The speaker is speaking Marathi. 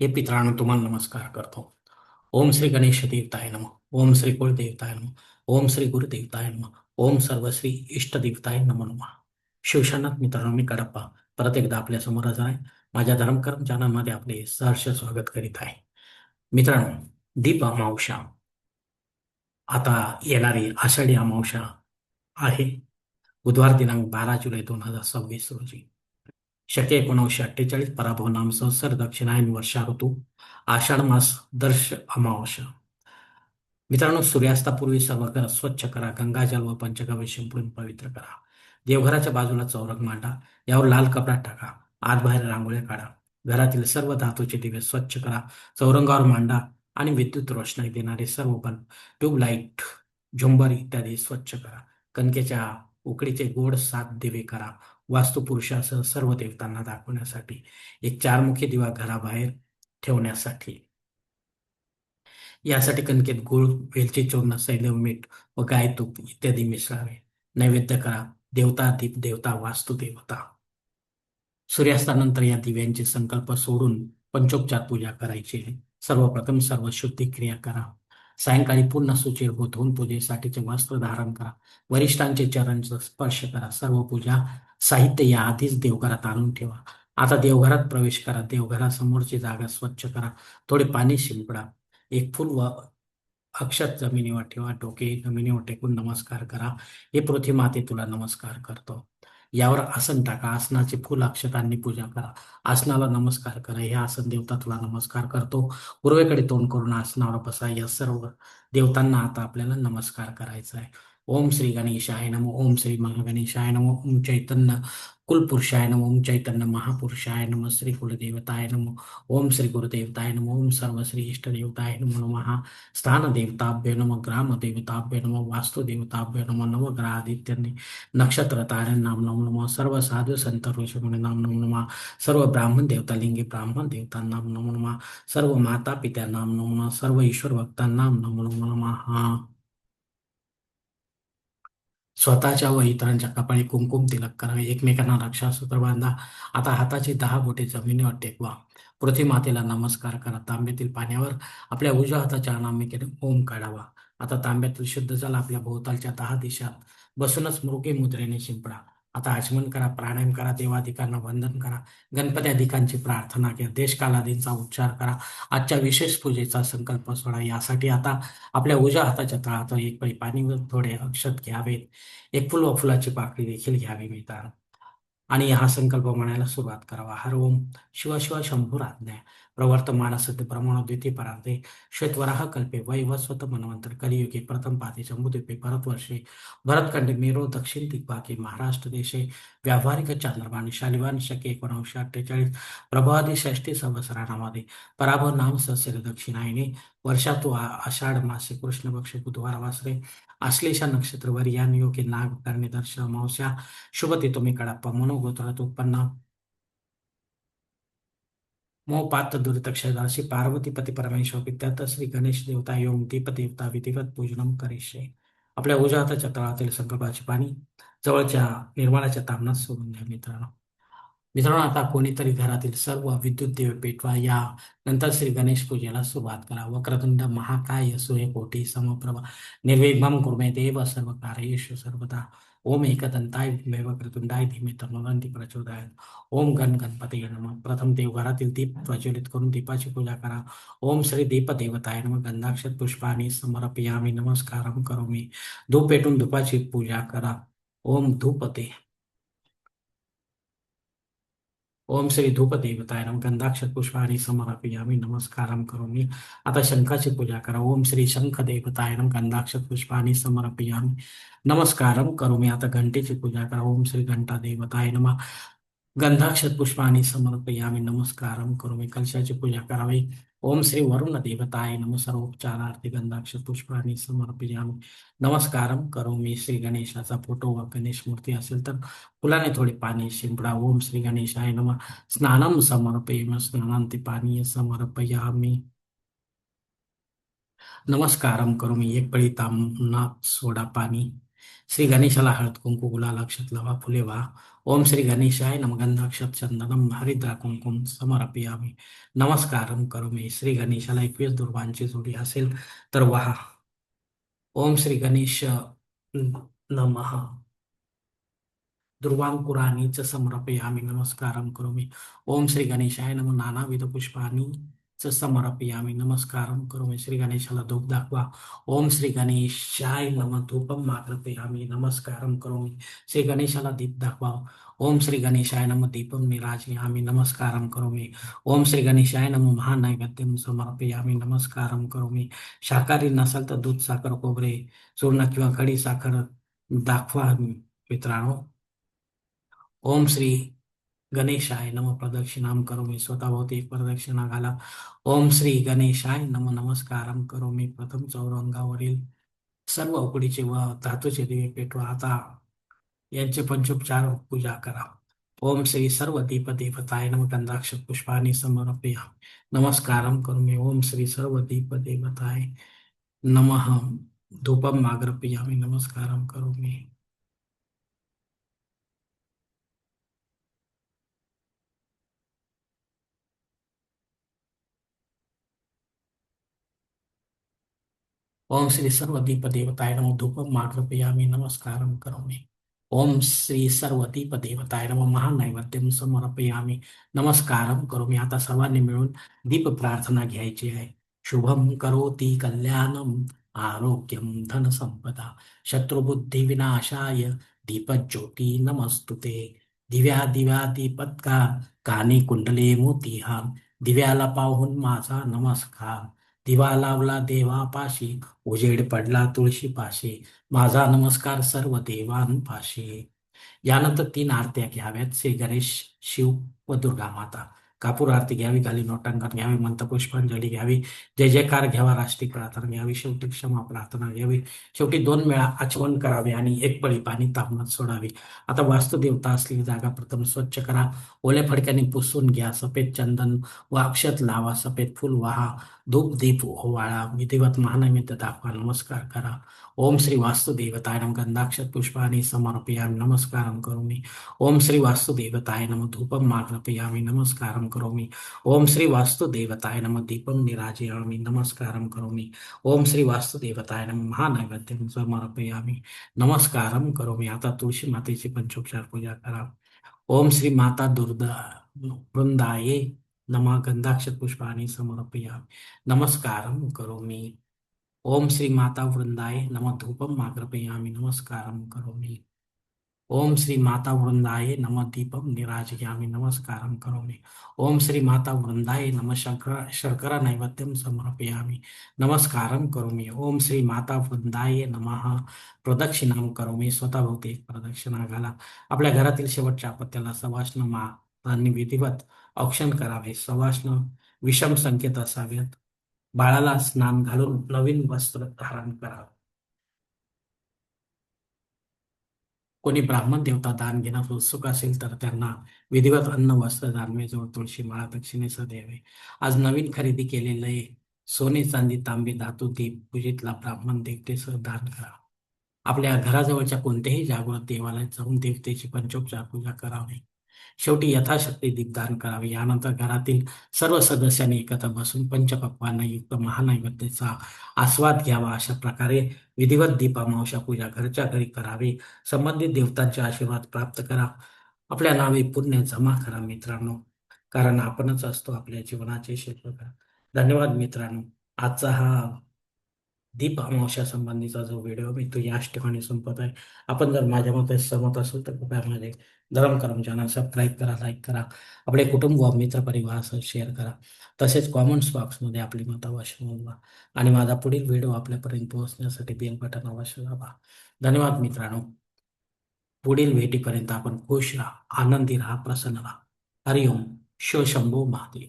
हे पितरांनो तुम्हाला नमस्कार करतो. ओम श्री गणेश देवताय नमः. ओम श्री कुलदेवताय नमः. ओम श्री गुरुदेवताय नमः. ओम सर्वश्री इष्टदेवताय नमो नमः. शिवशनात मित्रांनो, मी कडप्पा परत एकदा आपल्या समोर हजर आहे. माझ्या धर्मकर्म चॅनलमध्ये आपले सहर्ष स्वागत करीत आहे. मित्रांनो, दीप अमावस्या आता येणारी आषाढी अमावस्या आहे. बुधवार दिनांक 12 जुलै 2026 रोजी शके 1948 पराभव नाम संवत्सर दक्षिणायन वर्षा ऋतू आषाढ मास दर्श अमावस्या. मित्रांनो, सूर्यास्तापूर्वी सर्व घर स्वच्छ करा. गंगाजल व पंचगव्य शिंपडून पवित्र करा. देवघराच्या बाजूला चौरंग मांडा. यावर लाल कपडा टाका. आत बाहेर रांगोळ्या काढा. घरातील सर्व धातूचे दिवे स्वच्छ करा. चौरंगावर मांडा आणि विद्युत रोषणाई देणारे सर्व बल्ब, ट्यूबलाईट, झुंबर इत्यादी स्वच्छ करा. कणकेच्या उकडीचे गोड 7 दिवे करा. वास्तुपुरुषासह सर्व देवतांना दाखवण्यासाठी एक चारमुखी दिवा घराबाहेर ठेवण्यासाठी. यासाठी कणकेत गूळ, वेलची चूर्ण, सैंधव मीठ व गाय तूप इत्यादी मिसळावे. नैवेद्य करा. देवता, दीप देवता, वास्तू देवता. सूर्यास्तानंतर या दिव्यांचे संकल्प सोडून पंचोपचार पूजा करायची आहे. सर्वप्रथम सर्व शुद्धी क्रिया करा. सायंकाळी पुन्हा शुचिर्भूत होऊन पूजेसाठीचे वस्त्र धारण करा. वरिष्ठांचे चरण स्पर्श करा. सर्व पूजा साहित्य या आधीच देवघरात आणून ठेवा. आता देवघरात प्रवेश करा. देवघरासमोरची जागा स्वच्छ करा. थोडे पाणी शिंपडा. एक फूल व अक्षत जमिनीवर ठेवा. डोके जमिनीवर टेकून नमस्कार करा. हे पृथ्वी माते, तुला नमस्कार करतो. यावर आसन टाका. आसनाचे फूल अक्षतांनी पूजा करा. आसनाला नमस्कार करा. हे आसन देवता, तुला नमस्कार करतो. पूर्वेकडे तोंड करून आसनावर बसा. या सर्व देवतांना आता आपल्याला नमस्कार करायचा आहे. ओम श्री गणेशाय नमः. ओम श्री महागणेशाय नमः. ओम चैतन्य कुलपुरुषाय नमः. ओम चैतन्य महापुरुषाय नमः. श्री कुलदेवताय नमः. ओम श्री गुरुदेवताय नमः. ओम सर्वश्री इष्टदेवताय नमो नमः. स्थानदेवताभ्यो नमः. ग्रामदेवताभ्यो नमः. वास्तुदेवताभ्यो नमः. नवग्रहादित्य नक्षत्र ताऱ्यांनाम नमो नमः. सर्व साधू संत ऋषीमुनींनाम नमो नमः. सर्व ब्राह्मण देवतालिंगी ब्राह्मण देवतांनाम नमो नमः. सर्व माता पित्यांनाम नमो नमः. सर्व ईश्वर भक्तांनाम नमो नमः. स्वतःच्या व इतरांच्या कपाळी कुंकुम तिलक करावे. एकमेकांना रक्षासूत्र बांधा. आता हाताची 10 बोटे जमिनीवर टेकवा. पृथ्वी मातेला नमस्कार करा. तांब्यातील पाण्यावर आपल्या उजव्या हाताच्या अनामिकेने ओम काढावा. आता तांब्यातील शुद्ध जल आपल्या भोवतालच्या 10 दिशात बसूनच मृगे मुद्रेने शिंपडा. आता आचमन करा. प्राणायाम करा. देवादिकांना वंदन करा. गणपत्यादिकांची प्रार्थना करा. देशकालादींचा उच्चार करा. आजच्या विशेष पूजेचा संकल्प सोडा. यासाठी आता आपल्या उजव्या हाताच्या तळात एक पळी पाणी व थोडे अक्षत घ्यावेत. एक फुल व फुलाची पाकळी देखील घ्यावी मिळतात आणि हा संकल्प म्हणायला सुरुवात करावा. हर ओम शिव शिव शंभुराज्ञा प्रवर्तमान सत्य ब्रह्मणो द्वितीय परार्धे श्वेतवराह कल्पे वैवस्वत मनवंतर कलियुगे प्रथम पादे जम्बूद्वीपे भरतवर्षे भरतखंडे मेरो दक्षिण दिग्भागे महाराष्ट्र देशे व्यावहारिक चांद्रमान शालिवान शके 1948 प्रभादी षष्टी संवत्सरामध्ये पराभव नाम सहस्र दक्षिणायने वर्षातु आषाढ मासे कृष्ण पक्ष बुधवार वासरे आश्लेषा नक्षत्रवर या योगे नाग करणे दर्श अमावस्या शुभते तुम्ही कडप्पा मनोगोत्रात उत्पन्न मोपात दुरितक्षराशी पार्वती पती परमेश्वर विद्यात श्री गणेश देवता योम दीप देवता विधिवत पूजनम करिष्ये. आपल्या उजव्या हाताच्या तळातील संकल्पाचे पाणी जवळच्या निर्माणाच्या तामनात सोडून द्या. मित्रांनो, आता कोणीतरी घरातील सर्व विद्युत दिवे पेटवा. या नंतर श्री गणेश पूजेला सुरुवात करा. वक्रतुंड महाकाय सूर्यकोटी समप्रभा निर्विघ्नं कुर्मे देव सर्व कार्येषु सर्वदा. ओम एकदंताय धीमहि वक्रतुंडाय धीमहि तन्नो प्रचोदयात्. ओम गण गणपती नमः. प्रथम देवघरातील दीप प्रज्वलित करून दीपाची पूजा करा. ओम श्री दीप देवताय नमः. गंधाक्षत पुष्पाणि समर्पयामि. नमस्कारं करोमि. धूप पेटून धूपाची पूजा करा. ओम धूपते. ओम श्री धूप देवताय नमः. गंधाक्षत पुष्पाणि समर्पयामि. नमस्कारं करोमि. आता शंखाची पूजा करा. ओम श्री शंख देवताय नमः. गंधाक्षत पुष्पाणि समर्पयामि. नमस्कारं करोमि. आता घंटेची पूजा करा. ओम श्री घंटा देवताय नमः. गंधाक्षत पुष्पाणि समर्पयामि. नमस्कारं करोमि. कलशाची पूजा करावी. ओम श्री वरुण देवताय नमः. सर्वोपचारार्थी गंधाक्षत पुष्पाणि समर्पयामि. नमस्कारं करोमि. श्री गणेशाचा फोटो व गणेश मूर्ती असेल तर फुलाने थोडे पाणी शिंपडा. ओम श्री गणेशाय नमः. स्नानं समर्पयामि. स्नानांती पाणी समर्पयामि. नमस्कारं करोमि. एक पळी तांबूला सोडा पाणी. श्री गणेशाला हळद कुंकू गुलाल अक्षत लावा फुले व्हा. ओम श्री गणेशाय नमः गंधाक्षत चंदनम हरिद्रा कुंकुम समर्पयामि. नमस्कारम करोमि. श्री गणेशाला 21 दुर्वांची जोडी असेल तर वहा. ओम श्री गणेश नमः ध्रुवांकुरानी च समर्पयामि. नमस्कारं करोमि. ओम श्री गणेशाय नमः नानाविध पुष्पाणि च समर्पयामि. नमस्कारं करोमि. श्री गणेशाला धूप दाखवा. ओम श्री गणेशाय नमः धूपम माग्रपयामि. नमस्कारं करोमि. श्री गणेशाला दीप दाखवा. ओम श्री गणेशाय नमः दीपम निराजयामि. नमस्कारं करोमि. ओम श्री गणेशाय नमः महानैवेद्यम समर्पयामि. नमस्कारं करोमि. शाकाहारी नसाल तर दूध साखर खोबरे चूर्ण किंवा खडी साखर दाखवा मित्रांनो. ओम श्री गणेशाय नम प्रदक्षिणाम करोमि. स्वतःभोवती एक प्रदक्षिणा घाला. ओम श्री गणेशाय नम नमस्कारम करोमि. प्रथम चौरंगावरील सर्व उकडीचे व धातूचे दिवे पेटवा. आता यांचे पंचोपचार पूजा करा. ओम श्री सर्व दीप देवताय नम गंधाक्ष पुष्पाणि समर्पया. नमस्कारम करोमि. ओम श्री सर्व दीप देवताय नमः धूपम माग्रपयामि. नमस्कारम करोमि. ओम श्री सर्वदीप देवताय नमः धूपम माग्रपयामि. नमस्कारं करोमि. ओम श्री सर्वदीप देवताय नमः महानैवेद्यम समर्पयामि. नमस्कारं करोमि. आता सर्वांनी मिळून दीप प्रार्थना घ्यायची आहे. शुभम करोति कल्याणम आरोग्यम धन संपदा शत्रुबुद्धी विनाशाय दीपज्योती नमस्तुते. दिव्या दिव्या दीपत्का कानी कुंडले मोतीहार. दिव्याला पाहून माझा नमस्कार. दिवा लावला देवापाशी उजेड पडला तुळशीपाशी. माझा नमस्कार सर्व देवांपाशी. यानंतर 3 आरत्या घ्याव्यात. श्री गणेश, शिव व दुर्गा माता. कापूर आरती घ्यावी, खाली लोटांकन घ्यावे, मंत्रपुष्पांजली घ्यावी, जय जयकार घ्यावा, राष्ट्रीय प्रार्थना घ्यावी, शेवटी क्षमा प्रार्थना घ्यावी, शेवटी 2 वेळा आचमन करावे आणि 1 पळी पाणी तापमात सोडावे. आता वास्तुदेवता असलेली जागा प्रथम स्वच्छ करा. ओल्या फडक्याने पुसून घ्या. सफेद चंदन व अक्षत लावा. सफेद फुल वाहा. धूप दीप ओवाळा. विधिवत महानैवेद्य दाखवा. नमस्कार करा. ओम श्री वास्तुदेवताय नमः गंधाक्षत पुष्पाणि समर्पयामि. नमस्कारं करोमि. ओम श्री वास्तुदेवताय नमः धूपं माग्रपयामि. नमस्कारं करोमि. ओम श्री वास्तुदेवताय नमः दीपं निराजयामि. नमस्कारं करोमि. ओम श्री वास्तुदेवताय नमः महानैवेद्यं समर्पयामि. नमस्कारं करोमि. आता तुळशी मातेची पंचोपचार पूजा करा. ओम श्री माता दुर्गा वृंदाये नमः गंधाक्षत पुष्पाणि समर्पयामि. नमस्कारं करोमि. ओम श्री माता वृंदाय नमः धूपम माग्रपयामि. नमस्कारं करोमि. ओम श्री माता वृंदाय नमः दीपम निराजयामि. नमस्कारं करोमि. ओम श्री माता वृंदाय नमः शर्करा नैवेद्यम समर्पयामि. नमस्कारं करोमि. ओम श्री माता वृंदाय नमः प्रदक्षिणां करोमि. स्वतःभोवती एक प्रदक्षिणा घाला. आपल्या घरातील शेवटच्या अपत्याला सवाष्ण मातांनी विधिवत औक्षण करावे. सवाष्ण विषम संकेत असावेत. बाळाला स्नान घालून नवीन वस्त्र धारण करावे. कोणी ब्राह्मण देवता दान घेण्यास उत्सुक असेल तर त्यांना विधिवत अन्न वस्त्र दानवेजवळ तुळशी माळा दक्षिणेसह द्यावे. आज नवीन खरेदी केलेले सोने चांदी तांबे धातू दीप पूजेतला ब्राह्मण देवतेसह दान करा. आपल्या घराजवळच्या कोणत्याही जागृत देवालयात जाऊन देवतेची पंचोपचार पूजा करावी. शेवटी यथाशक्ती दीपदान करावे. यानंतर घरातील सर्व सदस्यांनी एकत्र बसून पंचपक्वान्नयुक्त महानैवेद्याचा आस्वाद घ्यावा. अशा प्रकारे विधिवत दीप अमावस्या पूजा घरच्या घरी करावी. संबंधित देवतांचे आशीर्वाद प्राप्त करा. आपल्या नावे पुण्य जमा करा मित्रांनो, कारण आपणच असतो आपल्या जीवनाचे शिल्पकार. धन्यवाद मित्रांनो. आजचा हा दीप अमावस्या संबंधीचा जो व्हिडिओ मी तो याच ठिकाणी संपत आहे. आपण जर माझ्या मते सहमत असेल तर कृपया माझे धर्म करम चॅनल सबस्क्राईब करा, लाईक करा, आपले कुटुंब व मित्र परिवारासह शेअर करा. तसेच कॉमेंट्स बॉक्समध्ये आपली मतं अवश्य नोंदवा आणि माझा पुढील व्हिडिओ आपल्यापर्यंत पोहोचण्यासाठी बेल बटन अवश्य दाबा. धन्यवाद मित्रांनो. पुढील भेटीपर्यंत आपण खुश राहा, आनंदी राहा, प्रसन्न राहा. हरिओम. शिव शंभो महादेव.